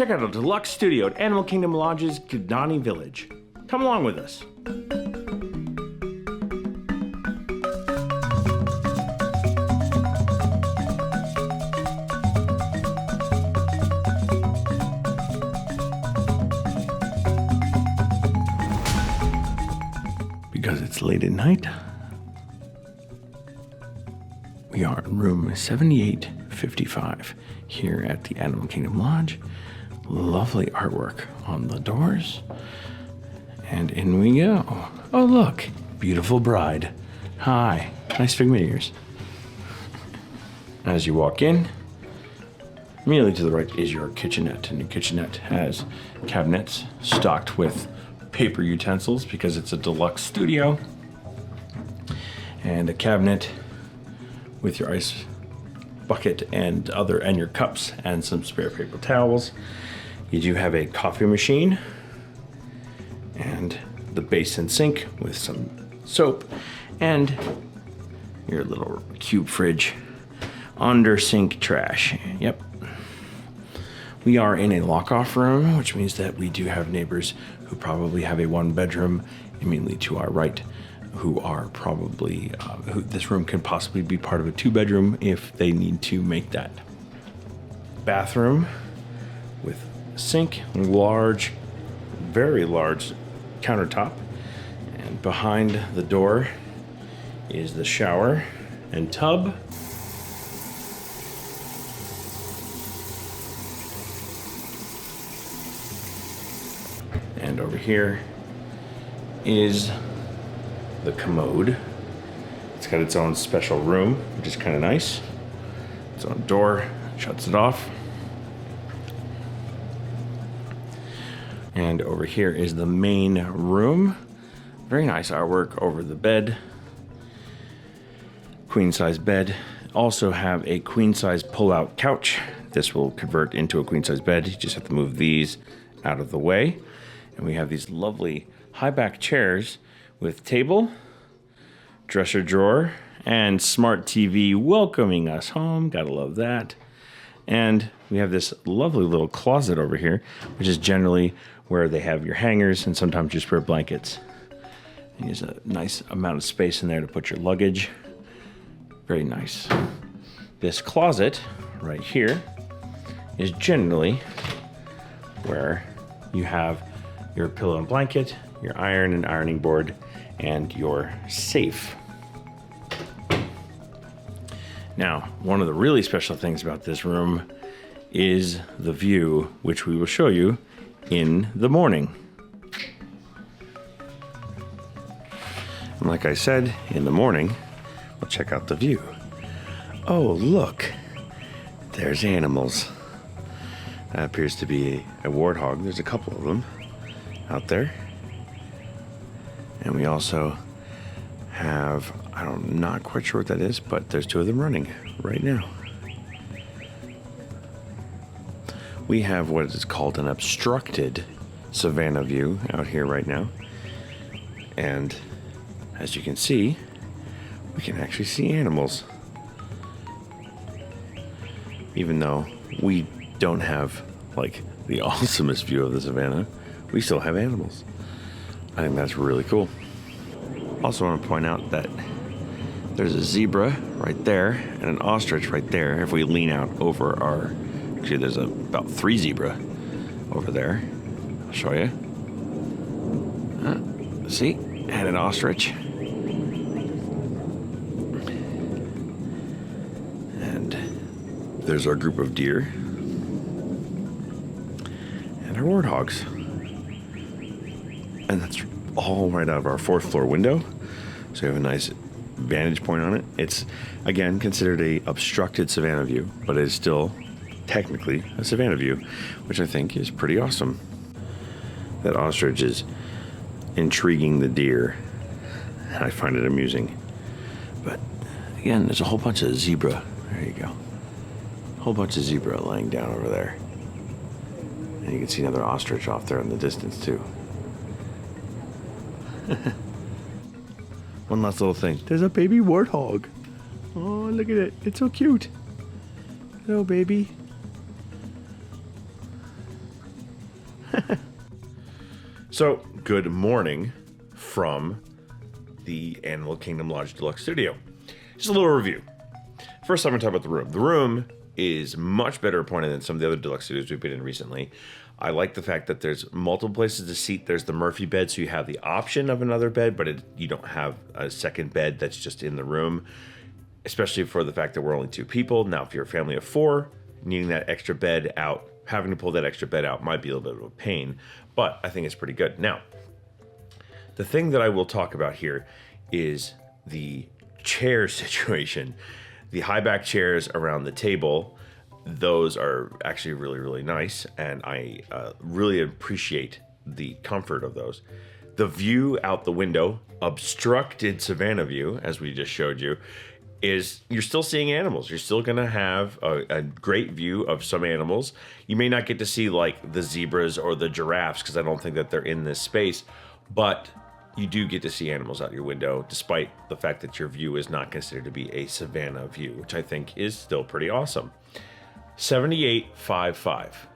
check out a Deluxe Studio at Animal Kingdom Lodge's Kidani Village. Come along with us. Because it's late at night, we are in room 7855 here at the Animal Kingdom Lodge. Lovely artwork on the doors. And in we go. Oh, look, beautiful bride. Hi, nice figment ears. As you walk in, immediately to the right is your kitchenette. And your kitchenette has cabinets stocked with paper utensils because it's a deluxe studio, and a cabinet with your ice bucket and your cups and some spare paper towels. You do have a coffee machine and the basin sink with some soap and your little cube fridge under sink trash. Yep. We are in a lock-off room, which means that we do have neighbors who probably have a one-bedroom immediately to our right, who are probably, this room can possibly be part of a two-bedroom if they need to make that. Bathroom with sink, large, very large countertop, and behind the door is the shower and tub. And over here is the commode. It's got its own special room, which is kind of nice. Its own door, shuts it off. And over here is the main room. Very nice artwork over the bed. Queen size bed. Also have a queen size pull-out couch. This will convert into a queen size bed. You just have to move these out of the way. And we have these lovely high back chairs with table, dresser drawer, and smart TV welcoming us home. Gotta love that. And we have this lovely little closet over here, which is generally where they have your hangers and sometimes your spare blankets. And there's a nice amount of space in there to put your luggage. Very nice. This closet right here is generally where you have your pillow and blanket, your iron and ironing board, and your safe. Now, one of the really special things about this room is the view, which we will show you in the morning. And like I said, in the morning, we'll check out the view. Oh, look, there's animals. That appears to be a warthog. There's a couple of them out there. And we also have, I'm not quite sure what that is, but there's two of them running right now. We have what is called an obstructed Savannah view out here right now. And as you can see, we can actually see animals. Even though we don't have like the awesomest view of the Savannah, we still have animals. I think that's really cool. Also want to point out that there's a zebra right there and an ostrich right there. If we lean out over our, actually there's about 3 zebra over there. I'll show you. See, and an ostrich. And there's our group of deer and our warthogs. And that's all right out of our 4th floor window. So we have a nice vantage point on it. It's, again, considered a obstructed Savannah view, but it is still technically a Savannah view, which I think is pretty awesome. That ostrich is intriguing the deer. I find it amusing. But again, there's a whole bunch of zebra. There you go. A whole bunch of zebra laying down over there. And you can see another ostrich off there in the distance too. One last little thing. There's a baby warthog. Oh, look at it. It's so cute. Hello, baby. So, good morning from the Animal Kingdom Lodge Deluxe Studio. Just a little review. First, I'm going to talk about the room. The room is much better appointed than some of the other Deluxe Studios we've been in recently. I like the fact that there's multiple places to seat. There's the Murphy bed, so you have the option of another bed, but you don't have a second bed that's just in the room, especially for the fact that we're only 2 people. Now, if you're a family of 4, needing that extra bed out, having to pull that extra bed out might be a little bit of a pain, but I think it's pretty good. Now, the thing that I will talk about here is the chair situation. The high back chairs around the table, those are actually really, really nice, and I really appreciate the comfort of those. The view out the window, obstructed Savannah view, as we just showed you, is you're still seeing animals. You're still going to have a great view of some animals. You may not get to see like the zebras or the giraffes because I don't think that they're in this space, but you do get to see animals out your window, despite the fact that your view is not considered to be a Savannah view, which I think is still pretty awesome. 7855,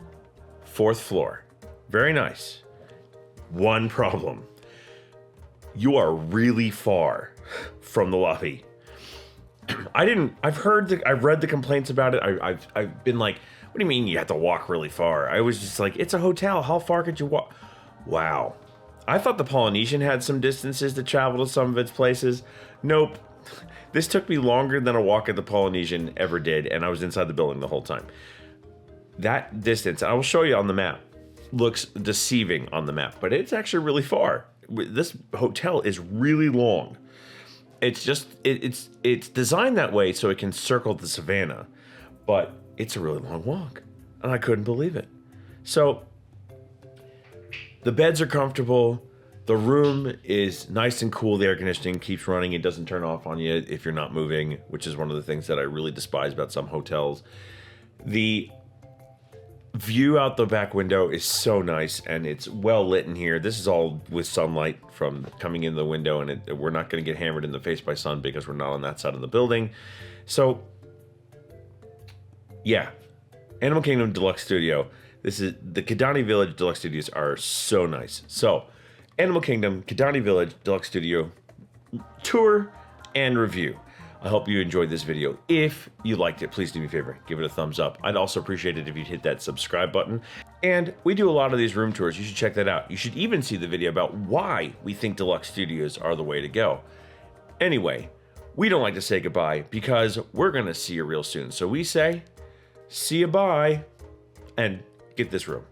4th floor. Very nice. One problem. You are really far from the lobby. I've read the complaints about it. I've been like, what do you mean you have to walk really far? I was just like, it's a hotel. How far could you walk? Wow. I thought the Polynesian had some distances to travel to some of its places. Nope. This took me longer than a walk at the Polynesian ever did, and I was inside the building the whole time. That distance, I will show you on the map, looks deceiving on the map, but it's actually really far. This hotel is really long. It's just, it's designed that way so it can circle the Savannah, but it's a really long walk, and I couldn't believe it. So, the beds are comfortable. The room is nice and cool. The air conditioning keeps running. It doesn't turn off on you if you're not moving, which is one of the things that I really despise about some hotels. The view out the back window is so nice, and it's well lit in here. This is all with sunlight from coming in the window, and we're not going to get hammered in the face by sun because we're not on that side of the building. So, yeah, Animal Kingdom Deluxe Studio. This is the Kidani Village Deluxe Studios are so nice. So, Animal Kingdom Kidani Village Deluxe Studio tour and review. I hope you enjoyed this video. If you liked it, please do me a favor, give it a thumbs up. I'd also appreciate it if you'd hit that subscribe button. And we do a lot of these room tours. You should check that out. You should even see the video about why we think Deluxe Studios are the way to go. Anyway, we don't like to say goodbye because we're going to see you real soon. So we say, see you bye, and get this room.